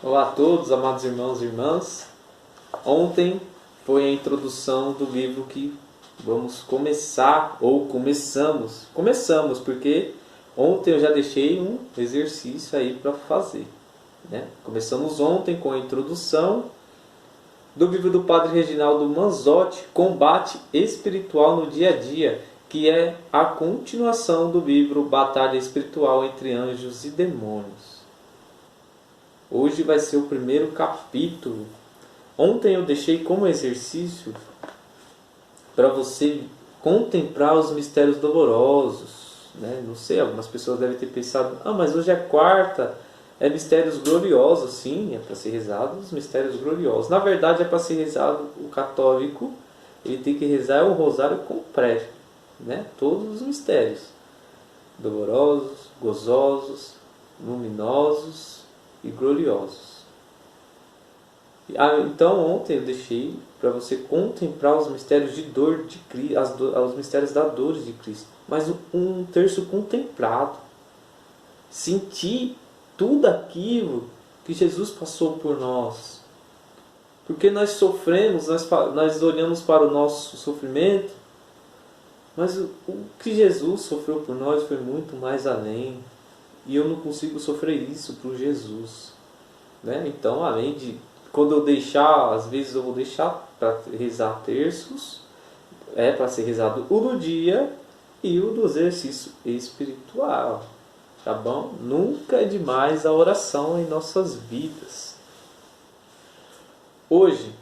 Olá a todos, amados irmãos e irmãs. Ontem foi a introdução do livro que vamos começar, ou começamos. Começamos, porque ontem eu já deixei um exercício aí para fazer, né? Começamos ontem com a introdução do livro do Padre Reginaldo Manzotti, Combate Espiritual no Dia a Dia, que é a continuação do livro Batalha Espiritual entre Anjos e Demônios. Hoje vai ser o primeiro capítulo. Ontem eu deixei como exercício para você contemplar os mistérios dolorosos, né? Não sei, algumas pessoas devem ter pensado, mas hoje é quarta, é mistérios gloriosos. Sim, é para ser rezado os mistérios gloriosos. Na verdade é para ser rezado o católico, ele tem que rezar o rosário completo, né? Todos os mistérios dolorosos, gozosos, luminosos e gloriosos. Então ontem eu deixei para você contemplar os mistérios de dor de Cristo, os mistérios da dor de Cristo, mas um terço contemplado, sentir tudo aquilo que Jesus passou por nós, porque nós sofremos, nós olhamos para o nosso sofrimento, mas o que Jesus sofreu por nós foi muito mais além. E eu não consigo sofrer isso por Jesus, né? Então, além de, quando eu deixar, às vezes eu vou deixar para rezar terços, para ser rezado o do dia e o do exercício espiritual, tá bom? Nunca é demais a oração em nossas vidas. Hoje,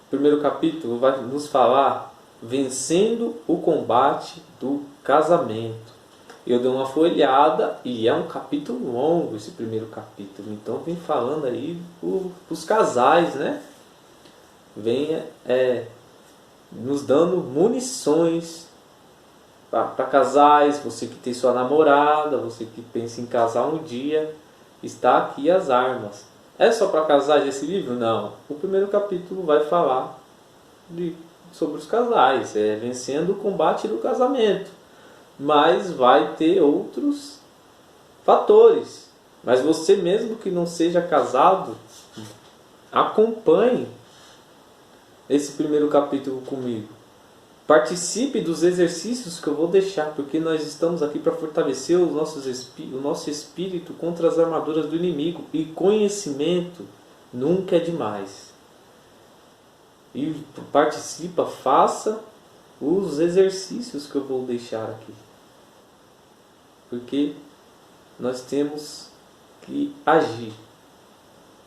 o primeiro capítulo vai nos falar vencendo o combate do casamento. Eu dei uma folhada e é um capítulo longo esse primeiro capítulo. Então vem falando aí os casais, né? Vem nos dando munições para casais. Você que tem sua namorada, você que pensa em casar um dia, está aqui as armas. É só para casais esse livro? Não. O primeiro capítulo vai falar sobre os casais, vencendo o combate do casamento. Mas vai ter outros fatores. Mas você mesmo que não seja casado, acompanhe esse primeiro capítulo comigo. Participe dos exercícios que eu vou deixar, porque nós estamos aqui para fortalecer o nosso espírito contra as armaduras do inimigo. E conhecimento nunca é demais. E participa, faça os exercícios que eu vou deixar aqui. Porque nós temos que agir.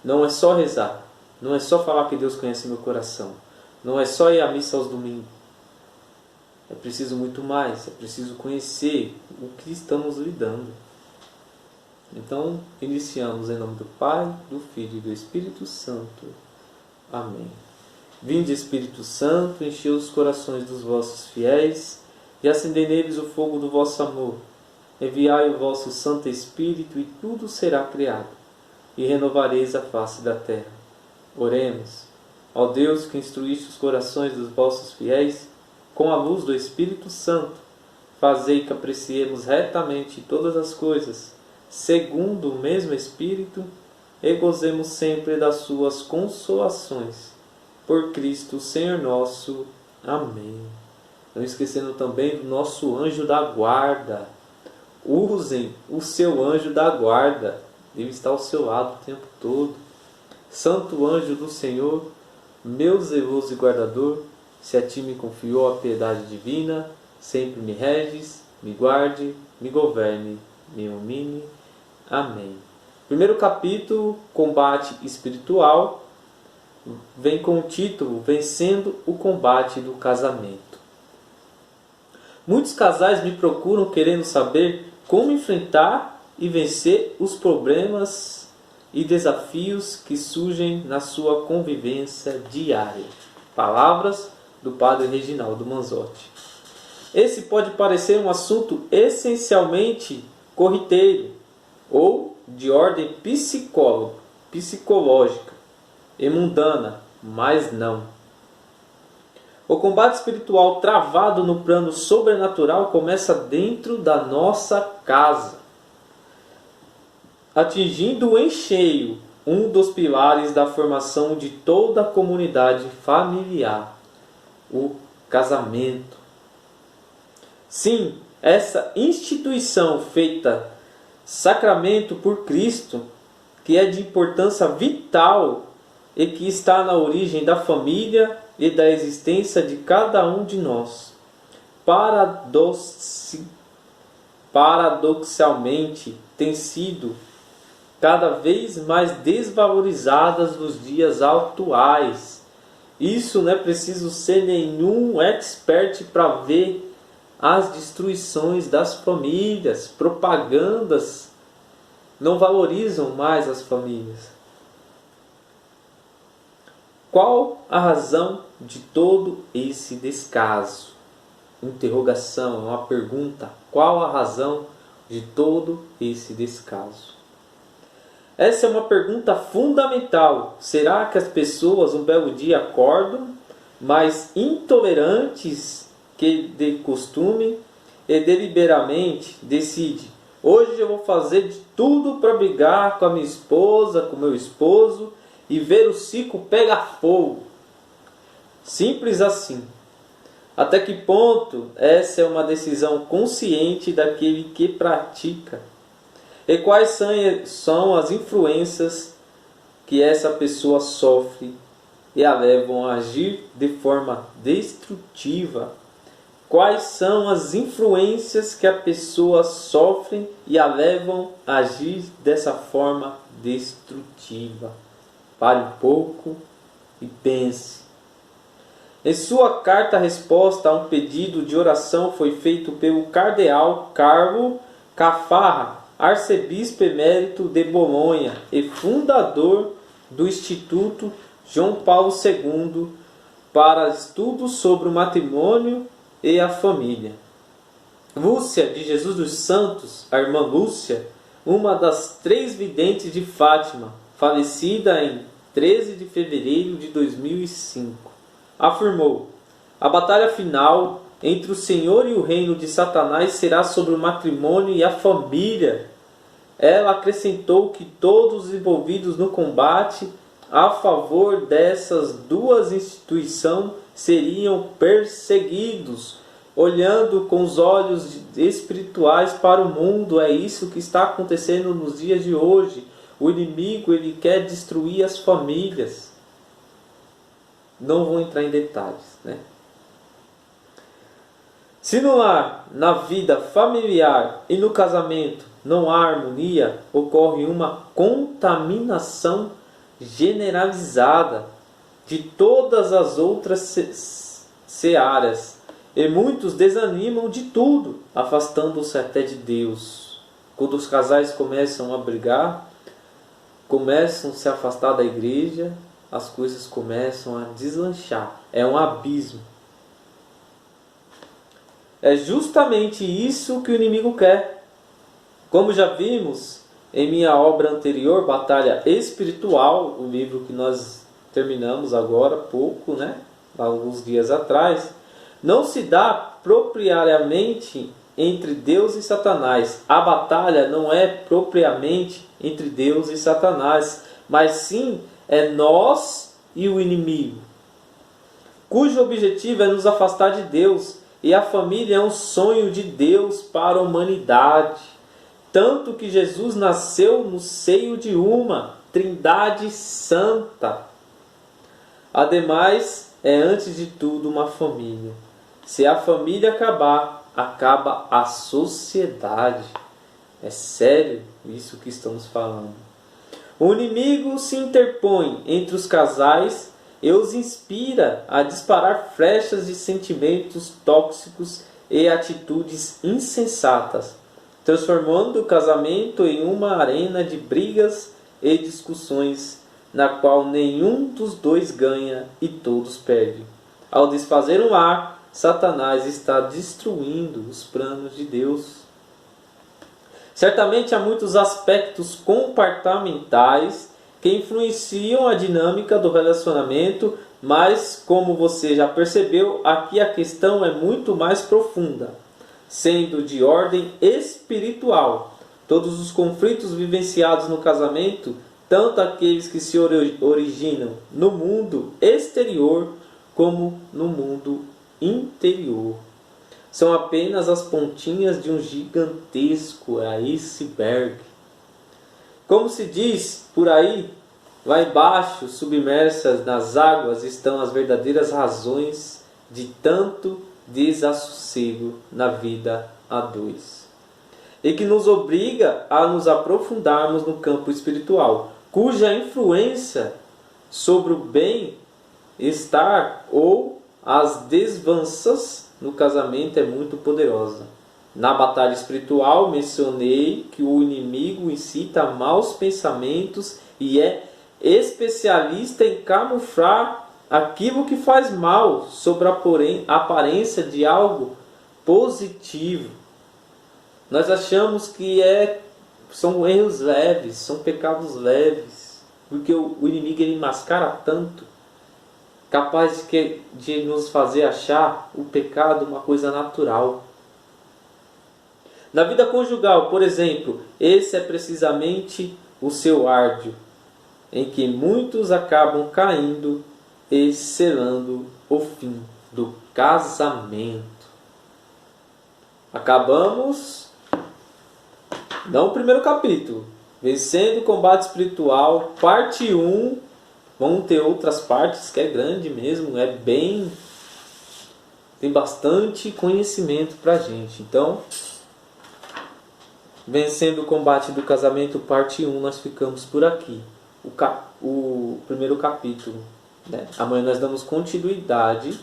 Não é só rezar. Não é só falar que Deus conhece meu coração. Não é só ir à missa aos domingos. É preciso muito mais. É preciso conhecer o que estamos lidando. Então, iniciamos em nome do Pai, do Filho e do Espírito Santo. Amém. Vinde, Espírito Santo, enchei os corações dos vossos fiéis e acendei neles o fogo do vosso amor. Enviai o vosso Santo Espírito e tudo será criado, e renovareis a face da terra. Oremos. Ó Deus, que instruíste os corações dos vossos fiéis com a luz do Espírito Santo, fazei que apreciemos retamente todas as coisas, segundo o mesmo Espírito, e gozemos sempre das suas consolações. Por Cristo, Senhor nosso. Amém. Não esquecendo também do nosso anjo da guarda. Usem o seu anjo da guarda. Ele está ao seu lado o tempo todo. Santo anjo do Senhor, meu zeloso e guardador, se a ti me confiou a piedade divina, sempre me reges, me guarde, me governe, me ilumine. Amém. Primeiro capítulo, combate espiritual, vem com o título Vencendo o Combate do Casamento. Muitos casais me procuram querendo saber como enfrentar e vencer os problemas e desafios que surgem na sua convivência diária. Palavras do Padre Reginaldo Manzotti. Esse pode parecer um assunto essencialmente corriqueiro ou de ordem psicológica e mundana, mas não. O combate espiritual travado no plano sobrenatural começa dentro da nossa casa, atingindo em cheio um dos pilares da formação de toda a comunidade familiar, o casamento. Sim, essa instituição feita sacramento por Cristo, que é de importância vital e que está na origem da família e da existência de cada um de nós. Paradoxalmente, tem sido cada vez mais desvalorizadas nos dias atuais. Isso não é preciso ser nenhum expert para ver as destruições das famílias. Propagandas não valorizam mais as famílias. Qual a razão de todo esse descaso? Interrogação, é uma pergunta. Qual a razão de todo esse descaso? Essa é uma pergunta fundamental. Será que as pessoas um belo dia acordam mais intolerantes que de costume e deliberadamente decidem: hoje eu vou fazer de tudo para brigar com a minha esposa, com o meu esposo e ver o circo pegar fogo? Simples assim. Até que ponto essa é uma decisão consciente daquele que pratica? E quais são as influências que essa pessoa sofre e a levam a agir de forma destrutiva? Quais são as influências que a pessoa sofre e a levam a agir dessa forma destrutiva? Pare um pouco e pense. Em sua carta-resposta a um pedido de oração foi feito pelo cardeal Carlo Caffarra, arcebispo emérito de Bolonha e fundador do Instituto João Paulo II para estudos sobre o matrimônio e a família. Lúcia de Jesus dos Santos, a irmã Lúcia, uma das 3 videntes de Fátima, falecida em 13 de fevereiro de 2005, afirmou: a batalha final entre o Senhor e o reino de Satanás será sobre o matrimônio e a família. Ela acrescentou que todos os envolvidos no combate a favor dessas duas instituições seriam perseguidos, olhando com os olhos espirituais para o mundo. É isso que está acontecendo nos dias de hoje. O inimigo, ele quer destruir as famílias. Não vou entrar em detalhes, né? Se no lar, na vida familiar e no casamento não há harmonia, ocorre uma contaminação generalizada de todas as outras searas. E muitos desanimam de tudo, afastando-se até de Deus. Quando os casais começam a brigar, começam a se afastar da igreja, as coisas começam a deslanchar. É um abismo. É justamente isso que o inimigo quer. Como já vimos em minha obra anterior, Batalha Espiritual, o livro que nós terminamos agora há pouco, né? Alguns dias atrás, não se dá propriamente entre Deus e Satanás. A batalha não é propriamente entre Deus e Satanás, mas sim é nós e o inimigo, cujo objetivo é nos afastar de Deus. E a família é um sonho de Deus para a humanidade. Tanto que Jesus nasceu no seio de uma Trindade Santa. Ademais, é antes de tudo uma família. Se a família acabar, acaba a sociedade. É sério isso que estamos falando. O inimigo se interpõe entre os casais e os inspira a disparar flechas de sentimentos tóxicos e atitudes insensatas, transformando o casamento em uma arena de brigas e discussões, na qual nenhum dos dois ganha e todos perdem. Ao desfazer o lar, Satanás está destruindo os planos de Deus. Certamente há muitos aspectos comportamentais que influenciam a dinâmica do relacionamento, mas, como você já percebeu, aqui a questão é muito mais profunda, sendo de ordem espiritual. Todos os conflitos vivenciados no casamento tanto aqueles que se originam no mundo exterior como no mundo interior. São apenas as pontinhas de um gigantesco iceberg. Como se diz por aí, lá embaixo, submersas nas águas, estão as verdadeiras razões de tanto desassossego na vida a dois. E que nos obriga a nos aprofundarmos no campo espiritual, cuja influência sobre o bem-estar ou as desavenças no casamento é muito poderosa. Na batalha espiritual, mencionei que o inimigo incita maus pensamentos e é especialista em camuflar aquilo que faz mal sob a aparência de algo positivo. Nós achamos que são erros leves, são pecados leves, porque o inimigo ele mascara tanto, capaz de nos fazer achar o pecado uma coisa natural. Na vida conjugal, por exemplo, esse é precisamente o seu árdio, em que muitos acabam caindo e selando o fim do casamento. Acabamos, não o primeiro capítulo, Vencendo o Combate Espiritual, parte 1. Vão ter outras partes, que é grande mesmo, tem bastante conhecimento pra gente. Então, Vencendo o Combate do Casamento, parte 1, nós ficamos por aqui. O primeiro capítulo. Né? Amanhã nós damos continuidade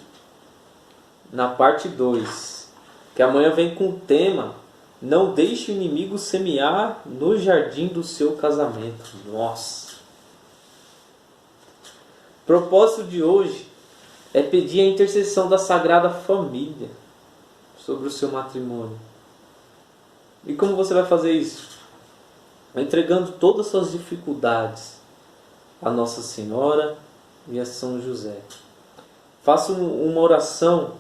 na parte 2. Que amanhã vem com o tema: Não deixe o inimigo semear no jardim do seu casamento. Nossa! O propósito de hoje é pedir a intercessão da Sagrada Família sobre o seu matrimônio. E como você vai fazer isso? Entregando todas as suas dificuldades a Nossa Senhora e a São José. Faça uma oração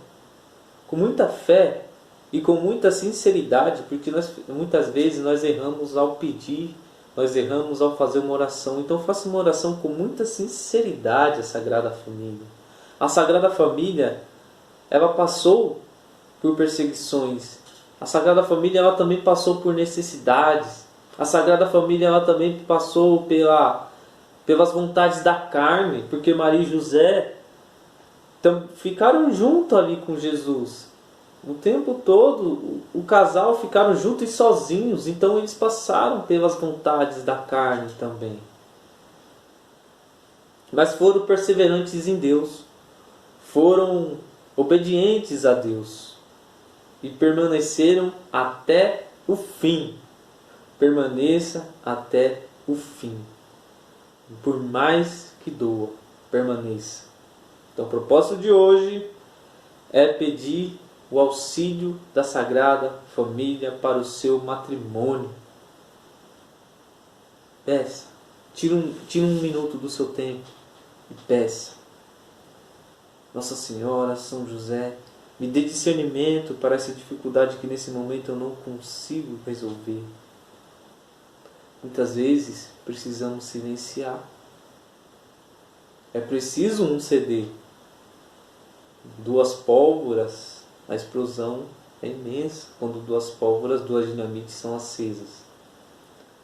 com muita fé e com muita sinceridade, porque muitas vezes nós erramos ao pedir, nós erramos ao fazer uma oração. Então faça uma oração com muita sinceridade à Sagrada Família. A Sagrada Família, ela passou por perseguições. A Sagrada Família, ela também passou por necessidades. A Sagrada Família, ela também passou pelas vontades da carne, porque Maria e José ficaram juntos ali com Jesus. O tempo todo, o casal ficaram juntos e sozinhos, então eles passaram pelas vontades da carne também. Mas foram perseverantes em Deus, foram obedientes a Deus e permaneceram até o fim. Permaneça até o fim. Por mais que doa, permaneça. Então o propósito de hoje é pedir o auxílio da Sagrada Família para o seu matrimônio. Peça. Tira um minuto do seu tempo e peça. Nossa Senhora, São José, me dê discernimento para essa dificuldade que nesse momento eu não consigo resolver. Muitas vezes precisamos silenciar. É preciso um ceder. 2 pólvoras, a explosão é imensa quando 2 pólvoras, 2 dinamites são acesas.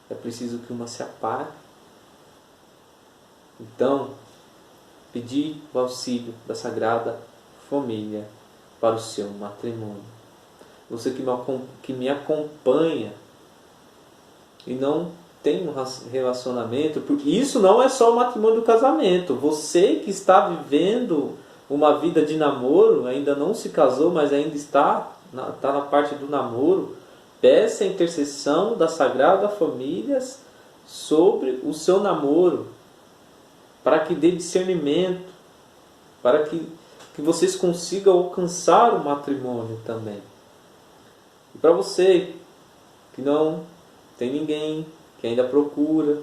É preciso que uma se apague. Então, pedir o auxílio da Sagrada Família para o seu matrimônio. Você que me acompanha e não tem um relacionamento, porque isso não é só o matrimônio do casamento. Você que está vivendo uma vida de namoro, ainda não se casou, mas ainda está na parte do namoro, peça a intercessão da Sagrada Família sobre o seu namoro, para que dê discernimento, para que vocês consigam alcançar o matrimônio também. E para você que não tem ninguém, que ainda procura,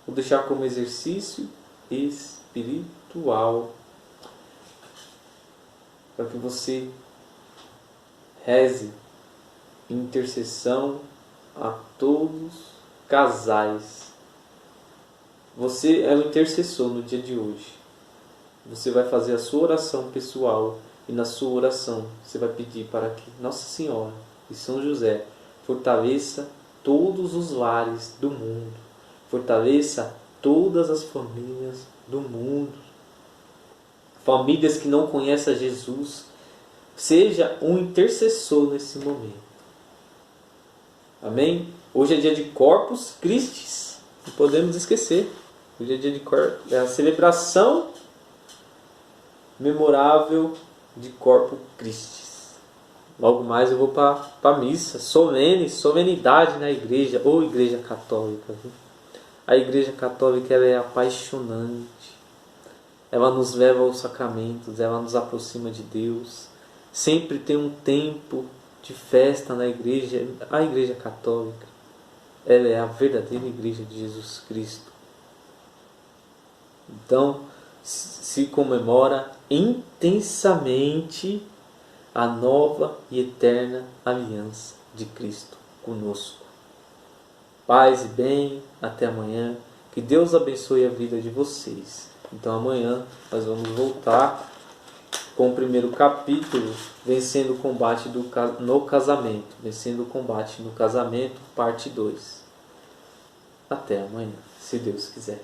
vou deixar como exercício espiritual, para que você reze em intercessão a todos casais Você é o intercessor no dia de hoje. Você vai fazer a sua oração pessoal e na sua oração você vai pedir para que Nossa Senhora e São José fortaleça todos os lares do mundo. Fortaleça todas as famílias do mundo. Famílias que não conhecem a Jesus. Seja um intercessor nesse momento. Amém? Hoje é dia de Corpus Christi. Não podemos esquecer. Hoje é dia de é a celebração memorável de Corpus Christi. Logo mais eu vou para a missa. Solenidade na igreja. Ou igreja católica. Viu? A igreja católica ela é apaixonante. Ela nos leva aos sacramentos. Ela nos aproxima de Deus. Sempre tem um tempo de festa na igreja. A igreja católica ela é a verdadeira igreja de Jesus Cristo. Então se comemora intensamente a nova e eterna aliança de Cristo conosco. Paz e bem, até amanhã. Que Deus abençoe a vida de vocês. Então amanhã nós vamos voltar com o primeiro capítulo, Vencendo o Combate no Casamento. Vencendo o Combate no Casamento, parte 2. Até amanhã, se Deus quiser.